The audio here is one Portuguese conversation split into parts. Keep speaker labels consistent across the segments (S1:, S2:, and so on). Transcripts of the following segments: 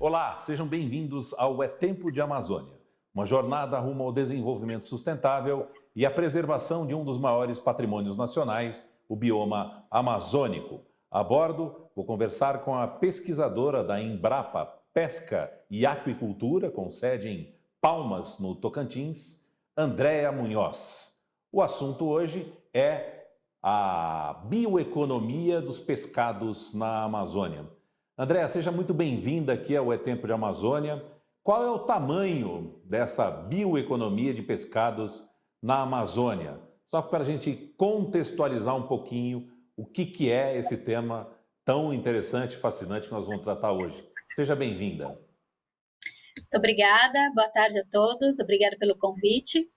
S1: Olá, sejam bem-vindos ao É Tempo de Amazônia, uma jornada rumo ao desenvolvimento sustentável e à preservação de um dos maiores patrimônios nacionais, o bioma amazônico. A bordo, vou conversar com a pesquisadora da Embrapa Pesca e Aquicultura, com sede em Palmas, no Tocantins, Andréa Munhoz. O assunto hoje é a bioeconomia dos pescados na Amazônia. Andréa, seja muito bem-vinda aqui ao É Tempo de Amazônia. Qual é o tamanho dessa bioeconomia de pescados na Amazônia? Só para a gente contextualizar um pouquinho o que é esse tema tão interessante e fascinante que nós vamos tratar hoje. Seja bem-vinda.
S2: Muito obrigada, boa tarde a todos, obrigada pelo convite.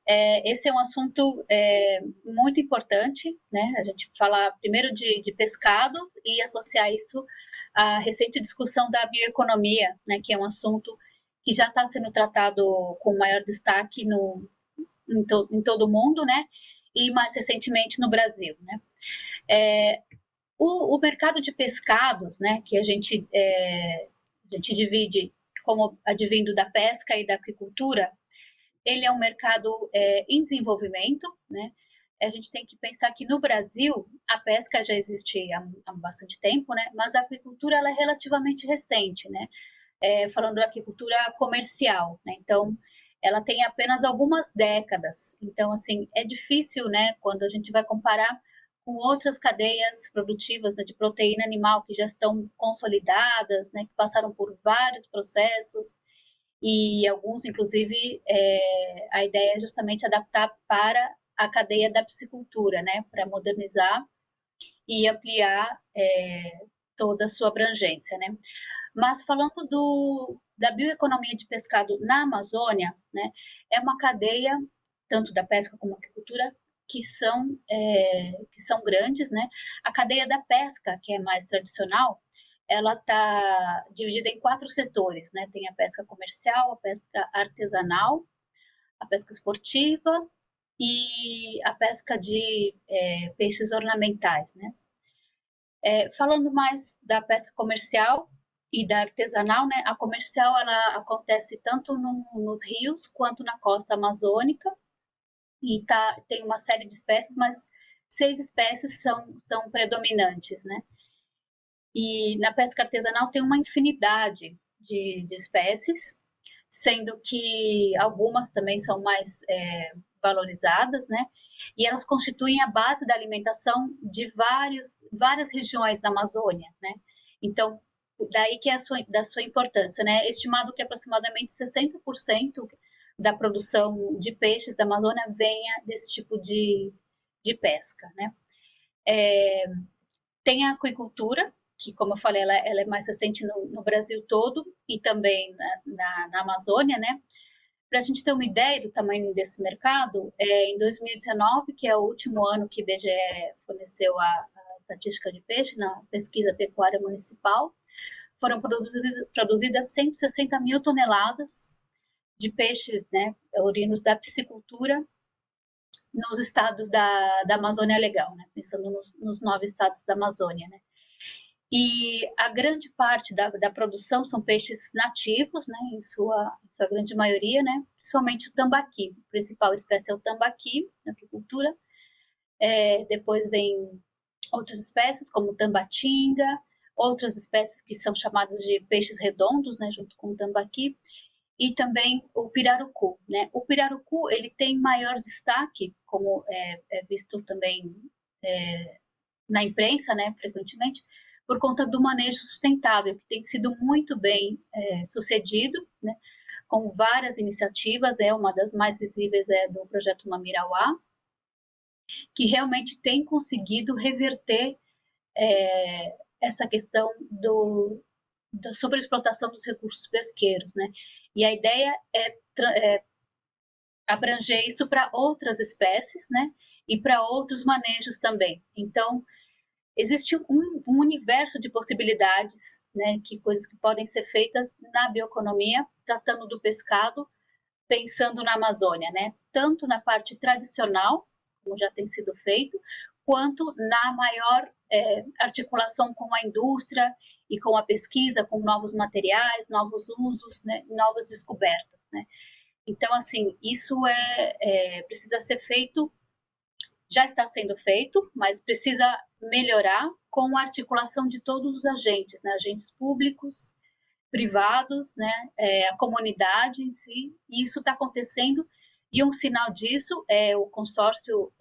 S2: Esse é um assunto muito importante, né? A gente falar primeiro de pescados e associar isso à recente discussão da bioeconomia, né? Que é um assunto que já está sendo tratado com maior destaque em todo o mundo, né? E mais recentemente no Brasil, né? O mercado de pescados, né? Que a gente divide como advindo da pesca e da aquicultura, ele é um mercado em desenvolvimento, né? A gente tem que pensar que no Brasil a pesca já existe há bastante tempo, né? Mas a aquicultura ela é relativamente recente, né? Falando da aquicultura comercial, né? Então ela tem apenas algumas décadas. Então assim é difícil, né? Quando a gente vai comparar com outras cadeias produtivas, né, de proteína animal que já estão consolidadas, né? Que passaram por vários processos. E alguns, inclusive, a ideia é justamente adaptar para a cadeia da piscicultura, né, para modernizar e ampliar toda a sua abrangência, né. Mas falando da bioeconomia de pescado na Amazônia, né, é uma cadeia, tanto da pesca como da agricultura, que são grandes, né. A cadeia da pesca, que é mais tradicional, ela está dividida em 4 setores, né? Tem a pesca comercial, a pesca artesanal, a pesca esportiva e a pesca de peixes ornamentais, né? Falando mais da pesca comercial e da artesanal, né? A comercial ela acontece tanto nos rios quanto na costa amazônica e tem uma série de espécies, mas 6 espécies são predominantes, né? E na pesca artesanal tem uma infinidade de espécies, sendo que algumas também são mais valorizadas, né? E elas constituem a base da alimentação de várias regiões da Amazônia, né? Então, daí que é da sua importância, né? É estimado que aproximadamente 60% da produção de peixes da Amazônia venha desse tipo de pesca, né? Tem a aquicultura, que, como eu falei, ela é mais recente no Brasil todo e também na Amazônia, né? Para a gente ter uma ideia do tamanho desse mercado, em 2019, que é o último ano que o IBGE forneceu a estatística de peixe, na pesquisa pecuária municipal, foram produzidas 160 mil toneladas de peixes, né, oriundos da piscicultura nos estados da Amazônia Legal, né, pensando nos 9 estados da Amazônia, né. E a grande parte da produção são peixes nativos, né, em sua grande maioria, né, principalmente o tambaqui. A principal espécie é o tambaqui, na aquicultura. Depois vem outras espécies, como o tambatinga, outras espécies que são chamadas de peixes redondos, né, junto com o tambaqui, e também o pirarucu, né. O pirarucu, ele tem maior destaque, como é visto também na imprensa, né, frequentemente, por conta do manejo sustentável, que tem sido muito bem sucedido, né, com várias iniciativas, uma das mais visíveis é do projeto Mamirauá, que realmente tem conseguido reverter essa questão da sobreexplotação dos recursos pesqueiros, né, e a ideia é abranger isso para outras espécies, né, e para outros manejos também. Então, existe um universo de possibilidades, né, coisas que podem ser feitas na bioeconomia, tratando do pescado, pensando na Amazônia, né, tanto na parte tradicional, como já tem sido feito, quanto na maior articulação com a indústria e com a pesquisa, com novos materiais, novos usos, né, novas descobertas, né? Então, assim, isso precisa ser feito, já está sendo feito, mas precisa melhorar com a articulação de todos os agentes, né? Agentes públicos, privados, né? A comunidade em si, e isso está acontecendo. E um sinal disso é o consórcio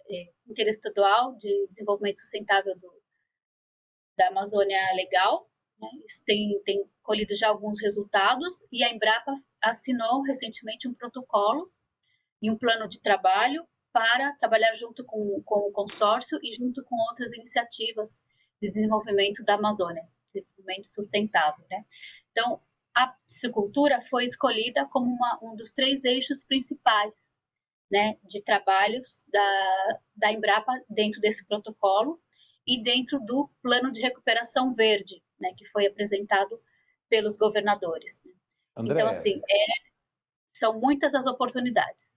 S2: interestadual de desenvolvimento sustentável da Amazônia Legal, né? Isso tem colhido já alguns resultados, e a Embrapa assinou recentemente um protocolo e um plano de trabalho para trabalhar junto com o consórcio e junto com outras iniciativas de desenvolvimento da Amazônia, desenvolvimento sustentável, né? Então, a piscicultura foi escolhida como um dos 3 eixos principais, né, de trabalhos da Embrapa dentro desse protocolo e dentro do plano de recuperação verde, né, que foi apresentado pelos governadores. Então, assim,
S1: André,
S2: são muitas as oportunidades.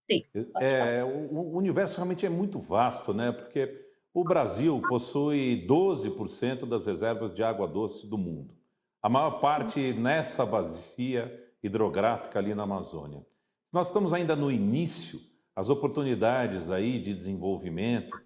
S2: Sim, pode falar.
S1: o universo realmente é muito vasto, né? Porque o Brasil possui 12% das reservas de água doce do mundo. A maior parte nessa bacia hidrográfica ali na Amazônia. Nós estamos ainda no início, as oportunidades aí de desenvolvimento,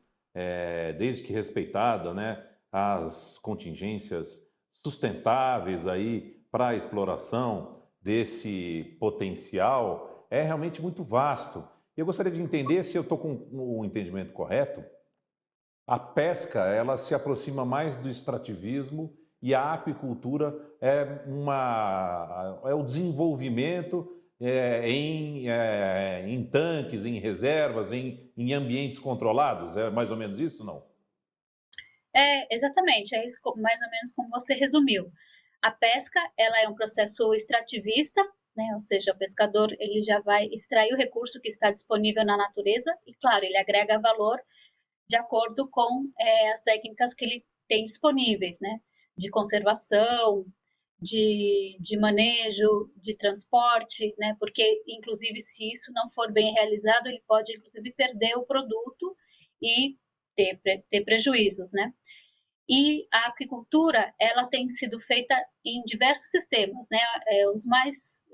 S1: desde que respeitada, né, as contingências sustentáveis aí para a exploração desse potencial, é realmente muito vasto. Eu gostaria de entender se eu estou com o entendimento correto. A pesca, ela se aproxima mais do extrativismo e a aquicultura é o desenvolvimento em tanques, em reservas, em ambientes controlados. É mais ou menos isso, não?
S2: Exatamente, é isso, mais ou menos como você resumiu. A pesca, ela é um processo extrativista, né? Ou seja, o pescador ele já vai extrair o recurso que está disponível na natureza e, claro, ele agrega valor de acordo com as técnicas que ele tem disponíveis, né? De conservação, de manejo, de transporte, né? Porque, inclusive, se isso não for bem realizado, ele pode, inclusive, perder o produto e ter prejuízos, né? E a aquicultura, ela tem sido feita em diversos sistemas, né? Os mais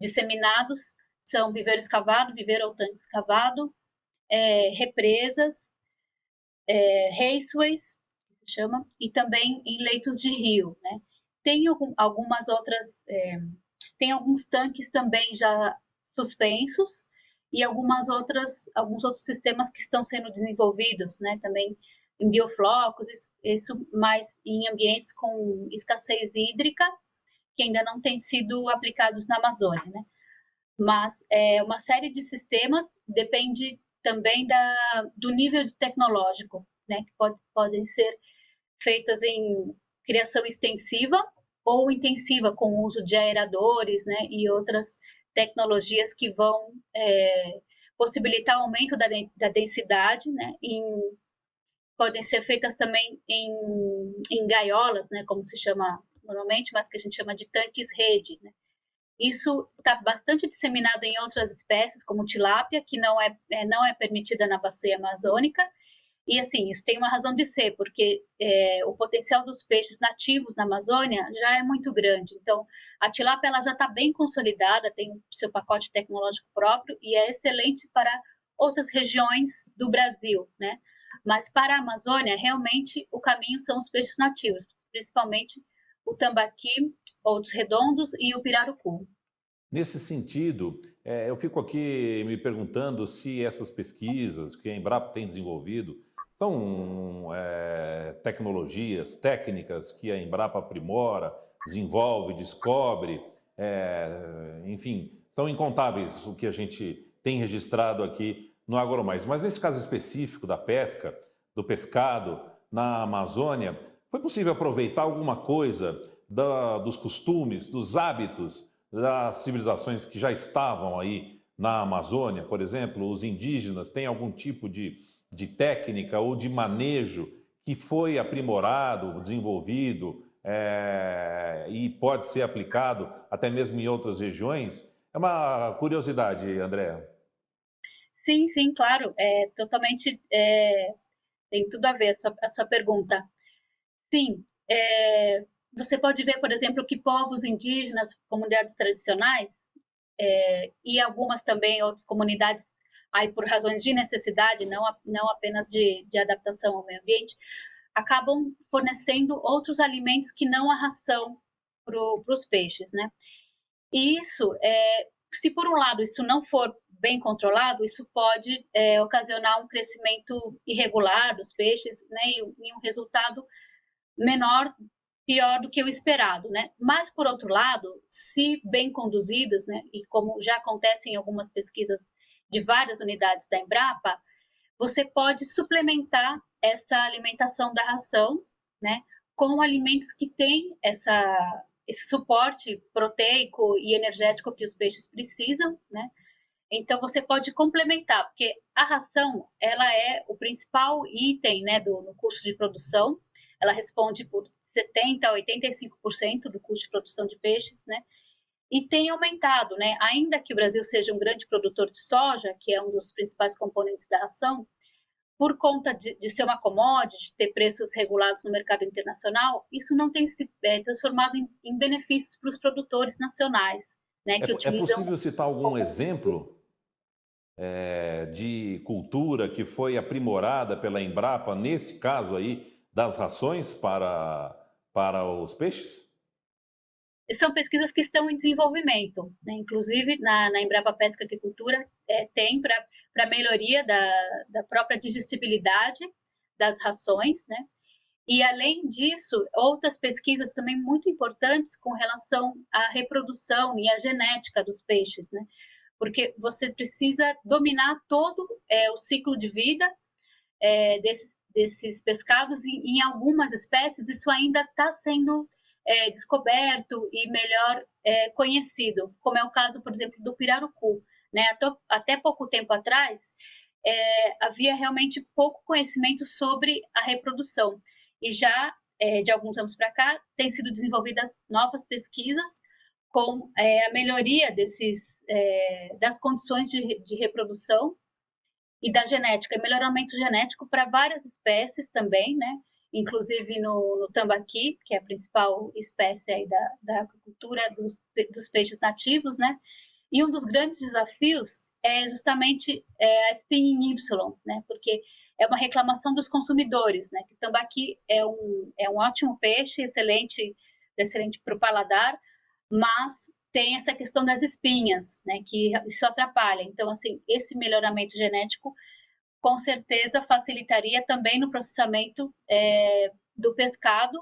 S2: disseminados são viveiro escavado, viveiro ou tanque escavado, represas, raceways, que se chama, e também em leitos de rio, né? Tem algumas outras, tem alguns tanques também já suspensos e alguns outros sistemas que estão sendo desenvolvidos, né? Também em bioflocos, isso mais em ambientes com escassez hídrica, que ainda não têm sido aplicados na Amazônia, né? Mas uma série de sistemas depende também do nível tecnológico, né? Que podem ser feitas em criação extensiva ou intensiva, com o uso de aeradores, né? E outras tecnologias que vão possibilitar o aumento da densidade, né? Podem ser feitas também em gaiolas, né? Como se chama normalmente, mas que a gente chama de tanques rede, né? Isso está bastante disseminado em outras espécies, como tilápia, que não é permitida na bacia amazônica. E, assim, isso tem uma razão de ser, porque o potencial dos peixes nativos na Amazônia já é muito grande. Então, a tilápia ela já está bem consolidada, tem o seu pacote tecnológico próprio e é excelente para outras regiões do Brasil, né? Mas para a Amazônia, realmente, o caminho são os peixes nativos, principalmente o tambaqui, outros redondos e o pirarucu.
S1: Nesse sentido, eu fico aqui me perguntando se essas pesquisas que a Embrapa tem desenvolvido são tecnologias, técnicas que a Embrapa aprimora, desenvolve, descobre, enfim, são incontáveis o que a gente tem registrado aqui no AgroMais. Mas nesse caso específico da pesca, do pescado na Amazônia, foi possível aproveitar alguma coisa dos costumes, dos hábitos das civilizações que já estavam aí na Amazônia? Por exemplo, os indígenas têm algum tipo de técnica ou de manejo que foi aprimorado, desenvolvido e pode ser aplicado até mesmo em outras regiões? É uma curiosidade, André.
S2: Sim, sim, claro, totalmente. tem tudo a ver a sua pergunta. Sim, você pode ver, por exemplo, que povos indígenas, comunidades tradicionais, e algumas também outras comunidades, aí por razões de necessidade, não apenas de adaptação ao meio ambiente, acabam fornecendo outros alimentos que não a ração para os peixes, né? E isso, se por um lado isso não for bem controlado, isso pode ocasionar um crescimento irregular dos peixes, né? E um resultado menor, pior do que o esperado, né? Mas, por outro lado, se bem conduzidas, né, e como já acontece em algumas pesquisas de várias unidades da Embrapa, você pode suplementar essa alimentação da ração, né, com alimentos que têm esse suporte proteico e energético que os peixes precisam, né? Então você pode complementar, porque a ração ela é o principal item, né, no custo de produção. Ela responde por 70 a 85% do custo de produção de peixes, né? E tem aumentado, né? Ainda que o Brasil seja um grande produtor de soja, que é um dos principais componentes da ração, por conta de ser uma commodity, de ter preços regulados no mercado internacional, isso não tem se transformado em benefícios para os produtores nacionais, né, que
S1: É
S2: utilizam
S1: possível citar algum exemplo de cultura que foi aprimorada pela Embrapa, nesse caso aí, das rações para os peixes?
S2: são pesquisas que estão em desenvolvimento, né? Inclusive na Embrapa Pesca e Aquicultura tem para melhoria da própria digestibilidade das rações, né? E além disso, outras pesquisas também muito importantes com relação à reprodução e à genética dos peixes, né? Porque você precisa dominar todo o ciclo de vida desses pescados e em algumas espécies isso ainda está sendo descoberto e melhor conhecido, como é o caso, por exemplo, do pirarucu, né? Até pouco tempo atrás havia realmente pouco conhecimento sobre a reprodução e já de alguns anos para cá têm sido desenvolvidas novas pesquisas com a melhoria das condições de reprodução e da genética, melhoramento genético para várias espécies também, né? Inclusive no tambaqui, que é a principal espécie aí da agricultura dos peixes nativos, né? E um dos grandes desafios é justamente a espinha em Y, né? Porque é uma reclamação dos consumidores, né? Que o tambaqui é um ótimo peixe, excelente para o paladar, mas tem essa questão das espinhas, né? Que isso atrapalha. Então, assim, esse melhoramento genético com certeza facilitaria também no processamento do pescado,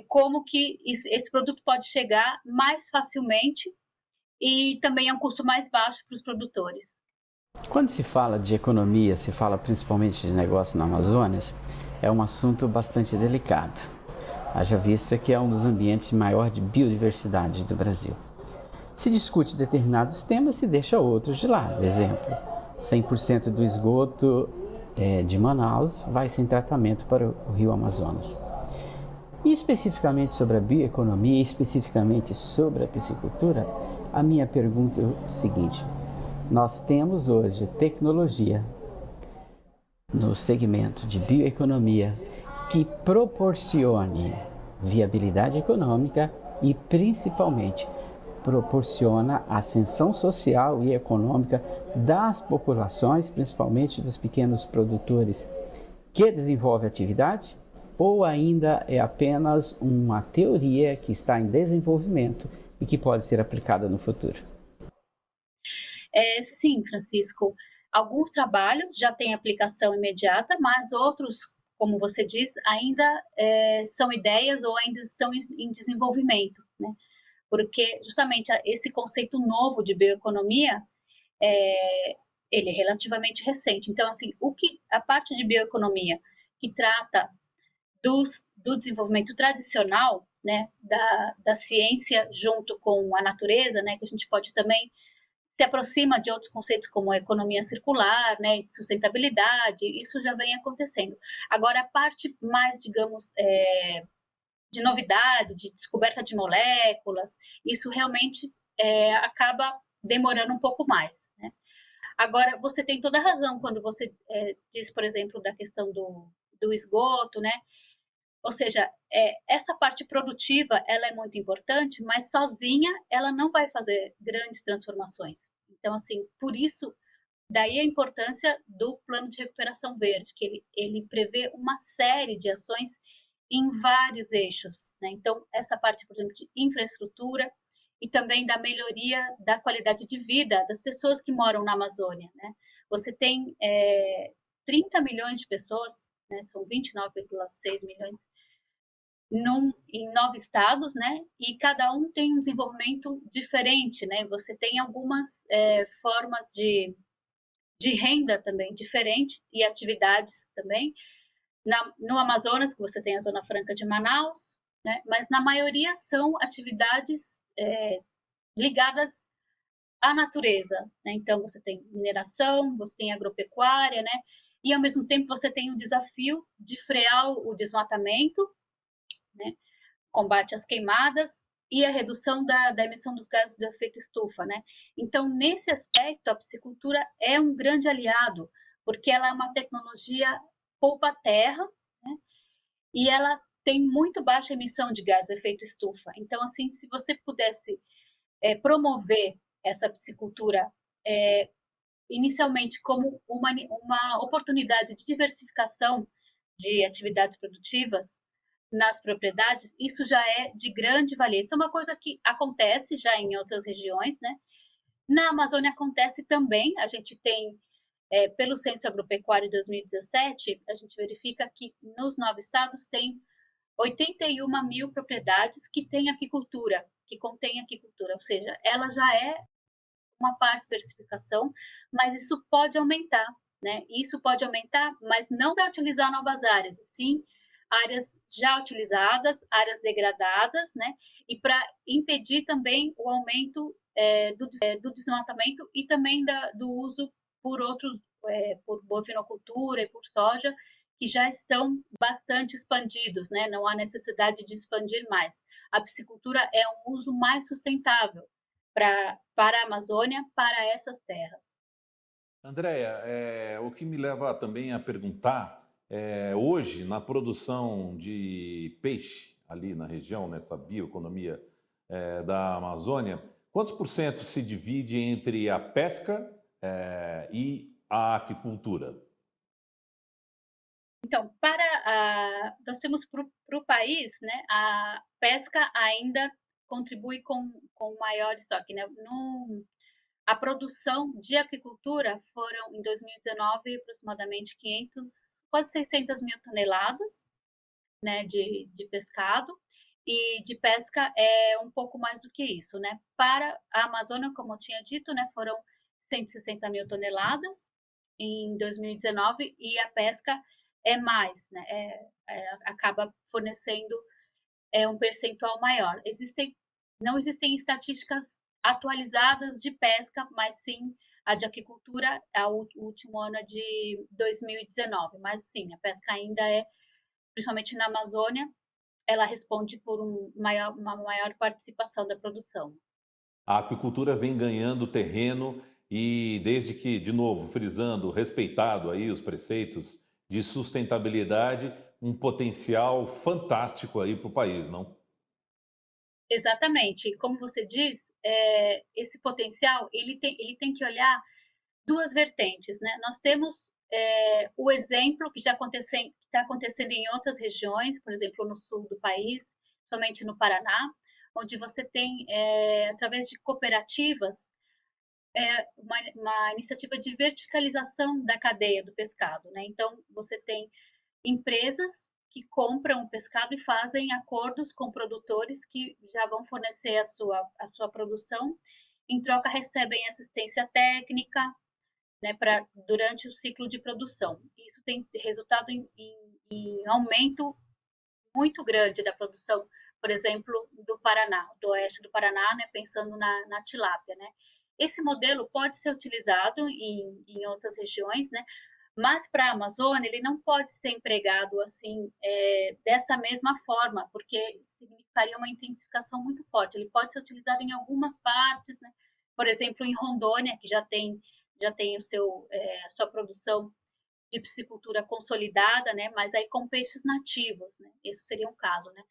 S2: como que esse produto pode chegar mais facilmente e também é um custo mais baixo para os produtores.
S3: Quando se fala de economia, se fala principalmente de negócio na Amazônia, é um assunto bastante delicado. Haja vista que é um dos ambientes maior de biodiversidade do Brasil. Se discute determinados temas e deixa outros de lado. Exemplo, 100% do esgoto de Manaus vai sem tratamento para o rio Amazonas. E especificamente sobre a bioeconomia, especificamente sobre a piscicultura, a minha pergunta é o seguinte: nós temos hoje tecnologia no segmento de bioeconomia que proporcione viabilidade econômica e principalmente proporciona ascensão social e econômica das populações, principalmente dos pequenos produtores que desenvolvem atividade, ou ainda é apenas uma teoria que está em desenvolvimento e que pode ser aplicada no futuro?
S2: Sim, Francisco, alguns trabalhos já têm aplicação imediata, mas outros, como você diz, ainda são ideias ou ainda estão em desenvolvimento, né? Porque justamente esse conceito novo de bioeconomia ele é relativamente recente. Então, assim, a parte de bioeconomia que trata do desenvolvimento tradicional, né, da ciência junto com a natureza, né, que a gente pode também se aproxima de outros conceitos como a economia circular, né, de sustentabilidade, isso já vem acontecendo. Agora, a parte mais, digamos, de novidade, de descoberta de moléculas, isso realmente acaba demorando um pouco mais, né? Agora, você tem toda a razão quando você diz, por exemplo, da questão do esgoto, né? Ou seja, essa parte produtiva, ela é muito importante, mas sozinha ela não vai fazer grandes transformações. Então, assim, por isso, daí a importância do plano de recuperação verde, que ele prevê uma série de ações em vários eixos, né? Então, essa parte, por exemplo, de infraestrutura e também da melhoria da qualidade de vida das pessoas que moram na Amazônia, né? Você tem 30 milhões de pessoas, né? São 29,6 milhões em 9 estados, né? E cada um tem um desenvolvimento diferente, né? Você tem algumas formas de renda também diferente e atividades também. No Amazonas, que você tem a Zona Franca de Manaus, né? Mas na maioria são atividades ligadas à natureza, né? Então você tem mineração, você tem agropecuária, né? E ao mesmo tempo você tem o desafio de frear o desmatamento, né? Combate às queimadas e a redução da emissão dos gases de efeito estufa, né? Então, nesse aspecto, a piscicultura é um grande aliado, porque ela é uma tecnologia poupa-terra, né? E ela tem muito baixa emissão de gases de efeito estufa. Então, assim, se você pudesse promover essa piscicultura inicialmente como uma oportunidade de diversificação de atividades produtivas nas propriedades, isso já é de grande valia. Isso é uma coisa que acontece já em outras regiões, né? Na Amazônia acontece também, a gente tem, pelo Censo Agropecuário de 2017, a gente verifica que nos 9 estados tem 81 mil propriedades que têm aquicultura, que contém aquicultura, ou seja, ela já é uma parte de diversificação, mas isso pode aumentar, né? Isso pode aumentar, mas não para utilizar novas áreas, sim áreas já utilizadas, áreas degradadas, né? E para impedir também o aumento do desmatamento e também do uso por outros, por bovinocultura e por soja, que já estão bastante expandidos, né? Não há necessidade de expandir mais. A piscicultura é um uso mais sustentável para a Amazônia, para essas terras.
S1: Andréia, o que me leva também a perguntar, hoje, na produção de peixe ali na região, nessa bioeconomia da Amazônia, quantos por cento se divide entre a pesca e a aquicultura?
S2: Então, nós temos para o país, né, a pesca ainda contribui com maior estoque, né? A produção de aquicultura foram, em 2019, aproximadamente 500, quase 600 mil toneladas, né, de pescado, e de pesca é um pouco mais do que isso, né? Para a Amazônia, como eu tinha dito, né, foram 160 mil toneladas em 2019 e a pesca é mais, né? Acaba fornecendo um percentual maior. Não existem estatísticas atualizadas de pesca, mas sim a de aquicultura, o último ano é de 2019. Mas sim, a pesca ainda principalmente na Amazônia, ela responde por uma maior participação da produção.
S1: A aquicultura vem ganhando terreno e desde que, de novo, frisando, respeitado aí os preceitos de sustentabilidade, um potencial fantástico aí para o país, não?
S2: Exatamente. Como você diz, esse potencial ele tem que olhar duas vertentes, né? Nós temos o exemplo que já está acontecendo em outras regiões, por exemplo, no sul do país, somente no Paraná, onde você tem, através de cooperativas, uma iniciativa de verticalização da cadeia do pescado, né? Então, você tem empresas que compram o pescado e fazem acordos com produtores que já vão fornecer a sua produção, em troca recebem assistência técnica, né, durante o ciclo de produção. Isso tem resultado em aumento muito grande da produção, por exemplo, do Paraná, do oeste do Paraná, né, pensando na tilápia, né. Esse modelo pode ser utilizado em outras regiões, né, mas para a Amazônia ele não pode ser empregado assim dessa mesma forma, porque significaria uma intensificação muito forte. Ele pode ser utilizado em algumas partes, né? Por exemplo, em Rondônia, que já tem já tem a sua produção de piscicultura consolidada, né? Mas aí com peixes nativos, né? Esse seria um caso, né?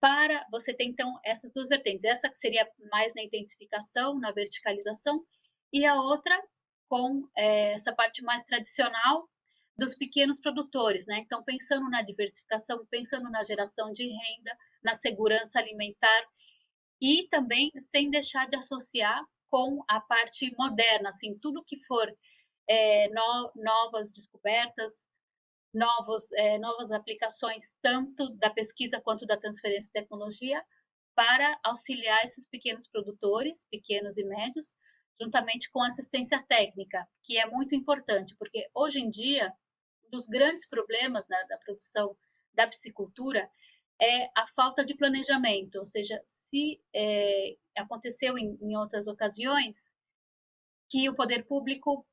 S2: Para você ter, então, essas duas vertentes. Essa que seria mais na intensificação, na verticalização, e a outra com essa parte mais tradicional dos pequenos produtores, né? Então, pensando na diversificação, pensando na geração de renda, na segurança alimentar e também sem deixar de associar com a parte moderna, assim, tudo que for novas descobertas, novas aplicações, tanto da pesquisa quanto da transferência de tecnologia, para auxiliar esses pequenos produtores, pequenos e médios, juntamente com assistência técnica, que é muito importante, porque hoje em dia, um dos grandes problemas da produção da piscicultura é a falta de planejamento, ou seja, se aconteceu em outras ocasiões que o poder público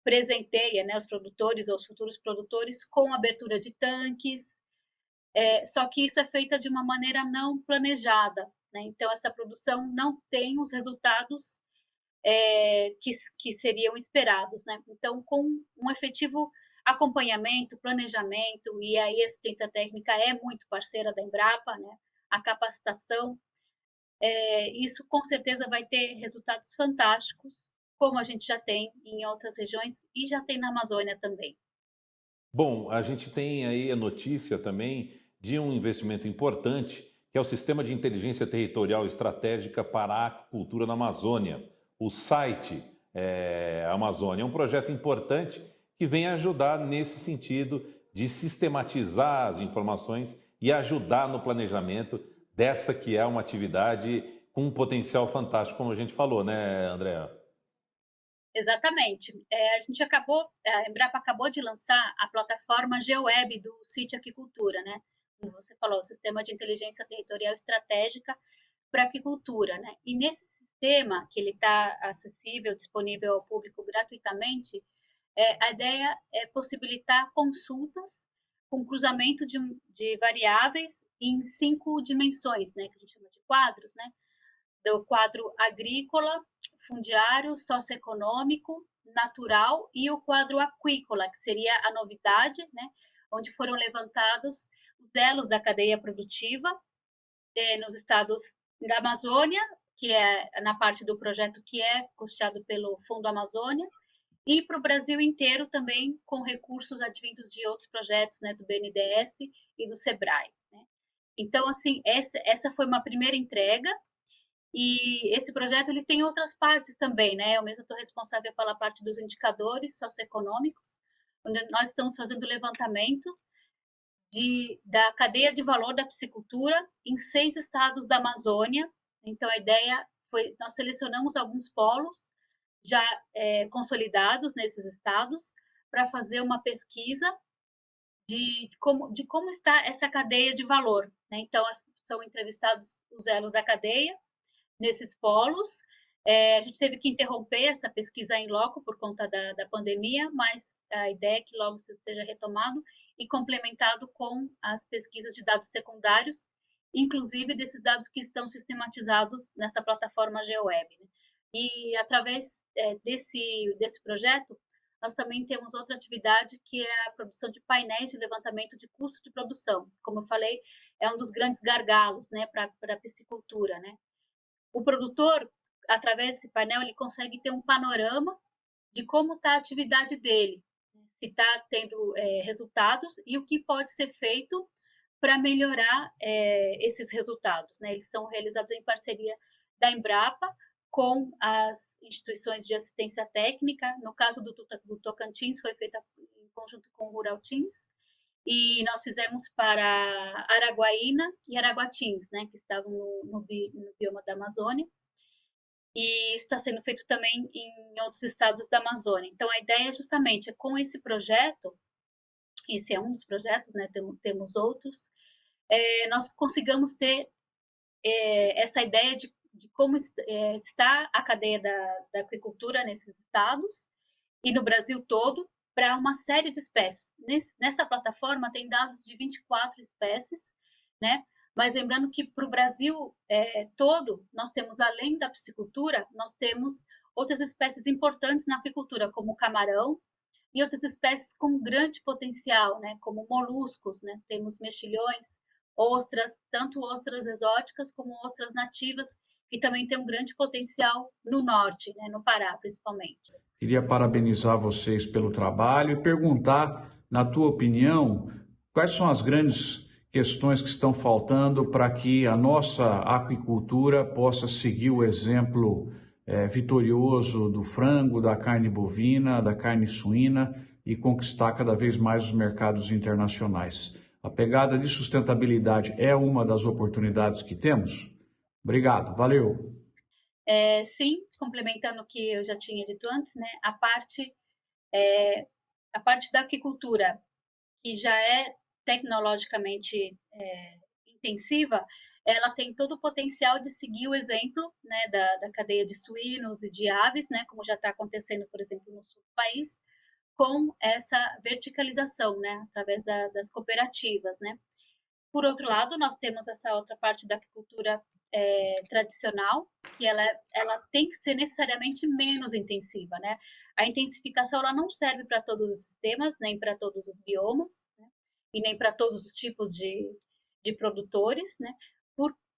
S2: presenteia, né, os produtores ou os futuros produtores com abertura de tanques, só que isso é feita de uma maneira não planejada, né? Então essa produção não tem os resultados que seriam esperados, né? Então com um efetivo acompanhamento, planejamento e aí a assistência técnica é muito parceira da Embrapa, né? A capacitação, isso com certeza vai ter resultados fantásticos, como a gente já tem em outras regiões e já tem na Amazônia também.
S1: Bom, a gente tem aí a notícia também de um investimento importante, que é o Sistema de Inteligência Territorial Estratégica para a Aquicultura na Amazônia, o site Amazônia. É um projeto importante que vem ajudar nesse sentido de sistematizar as informações e ajudar no planejamento dessa que é uma atividade com um potencial fantástico, como a gente falou, né, Andréa?
S2: Exatamente. A Embrapa acabou de lançar a plataforma GeoWeb do Sítio Aquicultura, né? Como você falou, o Sistema de Inteligência Territorial Estratégica para a Aquicultura, né? E nesse sistema, que ele está acessível, disponível ao público gratuitamente, a ideia é possibilitar consultas com cruzamento de variáveis em 5 dimensões, né? Que a gente chama de quadros, né? Do quadro agrícola, fundiário, socioeconômico, natural e o quadro aquícola, que seria a novidade, né, onde foram levantados os elos da cadeia produtiva nos estados da Amazônia, que é na parte do projeto que é custeado pelo Fundo Amazônia, e para o Brasil inteiro também com recursos advindos de outros projetos, né, do BNDES e do SEBRAE. Né? Então, assim, essa foi uma primeira entrega. E esse projeto ele tem outras partes também, né? Eu mesma estou responsável pela parte dos indicadores socioeconômicos, onde nós estamos fazendo levantamento da cadeia de valor da piscicultura em 6 estados da Amazônia. Então, a ideia foi, nós selecionamos alguns polos já consolidados nesses estados para fazer uma pesquisa de como está essa cadeia de valor. Né? Então, são entrevistados os elos da cadeia, nesses polos. A gente teve que interromper essa pesquisa em loco por conta da pandemia, mas a ideia é que logo seja retomado e complementado com as pesquisas de dados secundários, inclusive desses dados que estão sistematizados nessa plataforma GeoWeb. Né? E através desse projeto, nós também temos outra atividade que é a produção de painéis de levantamento de custo de produção. Como eu falei, é um dos grandes gargalos, né, para a piscicultura, né? O produtor, através desse painel, ele consegue ter um panorama de como está a atividade dele, se está tendo resultados e o que pode ser feito para melhorar esses resultados. Né? Eles são realizados em parceria da Embrapa com as instituições de assistência técnica. No caso do Tocantins, foi feita em conjunto com o Rural Teams, e nós fizemos para Araguaína e Araguatins, né, que estavam no bioma da Amazônia, e está sendo feito também em outros estados da Amazônia. Então, a ideia justamente é com esse projeto, esse é um dos projetos, né, temos outros, nós consigamos ter essa ideia de como está a cadeia da aquicultura nesses estados e no Brasil todo, para uma série de espécies. Nessa plataforma tem dados de 24 espécies, né? Mas lembrando que para o Brasil todo, nós temos, além da piscicultura, nós temos outras espécies importantes na aquicultura, como o camarão, e outras espécies com grande potencial, né, como moluscos, né, temos mexilhões, ostras, tanto ostras exóticas como ostras nativas, que também tem um grande potencial no norte, né, no Pará, principalmente.
S4: Queria parabenizar vocês pelo trabalho e perguntar, na tua opinião, quais são as grandes questões que estão faltando para que a nossa aquicultura possa seguir o exemplo vitorioso do frango, da carne bovina, da carne suína e conquistar cada vez mais os mercados internacionais. A pegada de sustentabilidade é uma das oportunidades que temos? Obrigado, valeu!
S2: Sim, complementando o que eu já tinha dito antes, né, a parte da aquicultura, que já é tecnologicamente intensiva, ela tem todo o potencial de seguir o exemplo, né, da cadeia de suínos e de aves, né, como já está acontecendo, por exemplo, no sul do país, com essa verticalização, né, através das cooperativas, né. Por outro lado, nós temos essa outra parte da aquicultura tradicional, que ela tem que ser necessariamente menos intensiva, né? A intensificação ela não serve para todos os sistemas, nem para todos os biomas, né? E nem para todos os tipos de produtores, né?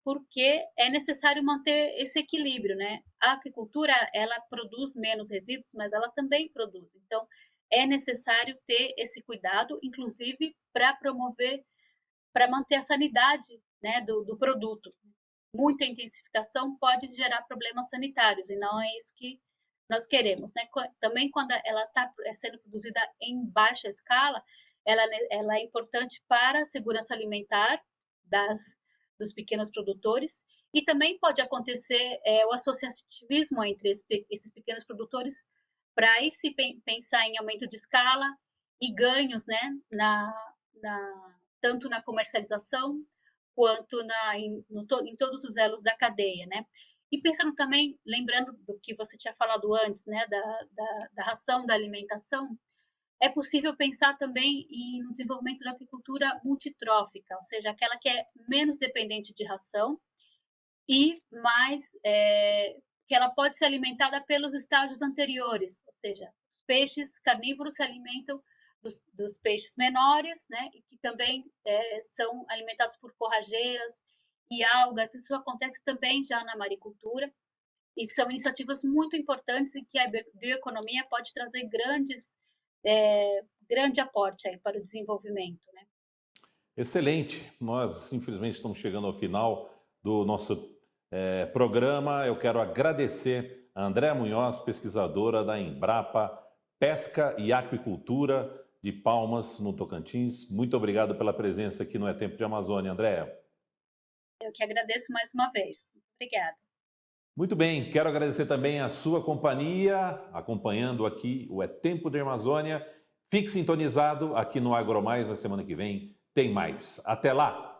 S2: Porque é necessário manter esse equilíbrio, né? A aquicultura ela produz menos resíduos, mas ela também produz. Então, é necessário ter esse cuidado, inclusive para manter a sanidade, né, do produto. Muita intensificação pode gerar problemas sanitários, e não é isso que nós queremos, né? Também quando ela está sendo produzida em baixa escala, ela é importante para a segurança alimentar dos pequenos produtores, e também pode acontecer o associativismo entre esses pequenos produtores para aí se pensar em aumento de escala e ganhos, né, tanto na comercialização quanto em todos os elos da cadeia, né? E pensando também, lembrando do que você tinha falado antes, né, da ração, da alimentação, é possível pensar também no desenvolvimento da aquicultura multitrófica, ou seja, aquela que é menos dependente de ração e mais que ela pode ser alimentada pelos estágios anteriores, ou seja, os peixes carnívoros se alimentam dos peixes menores, né, e que também são alimentados por forrageiras e algas. Isso acontece também já na maricultura, e são iniciativas muito importantes e que a bioeconomia pode trazer grande aporte aí para o desenvolvimento, né?
S1: Excelente. Nós, infelizmente, estamos chegando ao final do nosso programa. Eu quero agradecer a Andréa Munhoz, pesquisadora da Embrapa Pesca e Aquicultura de Palmas, no Tocantins. Muito obrigado pela presença aqui no É Tempo de Amazônia, Andréa.
S2: Eu que agradeço mais uma vez. Obrigada.
S1: Muito bem, quero agradecer também a sua companhia, acompanhando aqui o É Tempo de Amazônia. Fique sintonizado aqui no AgroMais, na semana que vem tem mais. Até lá!